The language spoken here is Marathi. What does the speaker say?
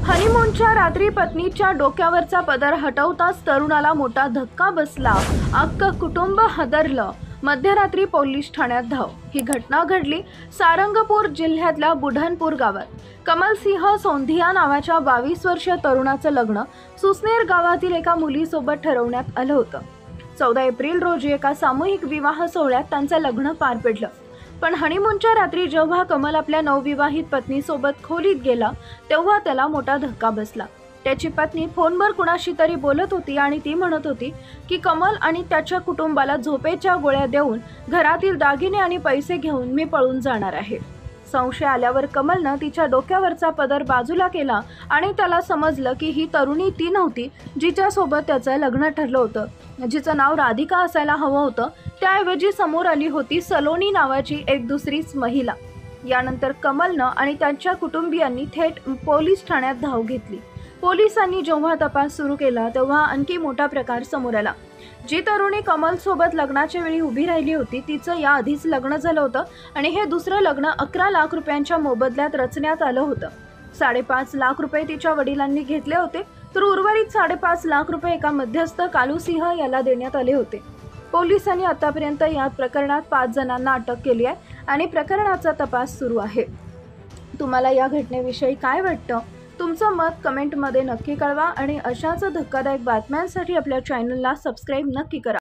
हनीमूनच्या रात्री पत्नीच्या डोक्यावरचा पदर हटवताच तरुणाला मोठा धक्का बसला. अख्खं कुटुंब हादरलं. मध्यरात्री पोलीस ठाण्यात धाव. ही घटना घडली सारंगपूर जिल्ह्यातल्या बुढनपूर गावात. कमलसिंह सोंधिया नावाच्या 22 वर्षीय तरुणाचं लग्न सुसनेर गावातील एका मुलीसोबत ठरवण्यात आलं होतं. 14 एप्रिल रोजी एका सामूहिक विवाह सोहळ्यात त्यांचं लग्न पार पडलं. पण हनीमूनच्या रात्री जेव्हा कमल आपल्या नवविवाहित पत्नीसोबत खोलीत गेला तेव्हा त्याला मोठा धक्का बसला. त्याची पत्नी फोनवर कुणाशी तरी बोलत होती आणि ती म्हणत होती की कमल आणि त्याच्या कुटुंबाला झोपेच्या गोळ्या देऊन घरातील दागिने आणि पैसे घेऊन मी पळून जाणार आहे. संशय आल्यावर कमलनं तिच्या डोक्यावरचा पदर बाजूला केला आणि त्याला समजलं की ही तरुणी ती नव्हती जिच्यासोबत त्याचं लग्न ठरलं होतं. जिचं नाव राधिका असायला हवं होतं, त्याऐवजी समोर आली होती सलोनी नावाची एक दुसरीच महिला. यानंतर कमलनं आणि त्यांच्या कुटुंबियांनी थेट पोलीस ठाण्यात धाव घेतली. पोलिसांनी जेव्हा तपास सुरू केला तेव्हा आणखी मोठा प्रकार समोर आला. जी तरुणी कमल सोबत लग्नाच्या वेळी उभी राहिली होती तिचं या आधीच लग्न झालं होतं आणि हे दुसरं लग्न 11 लाख रुपयांच्या मोबदल्यात रचण्यात आलं होतं. 5.5 लाख रुपये तिच्या वडिलांनी घेतले होते तर उर्वरित 5.5 लाख रुपये एका मध्यस्थ कालूसिंह याला देण्यात आले होते. पोलिसांनी आतापर्यंत या प्रकरणात 5 जणांना अटक केली आहे आणि प्रकरणाचा तपास सुरू आहे. तुम्हाला या घटनेविषयी काय वाटतं? तुमचं मत कमेंटमध्ये नक्की कळवा आणि अशाच धक्कादायक बातम्यांसाठी आपल्या चॅनलला सबस्क्राईब नक्की करा.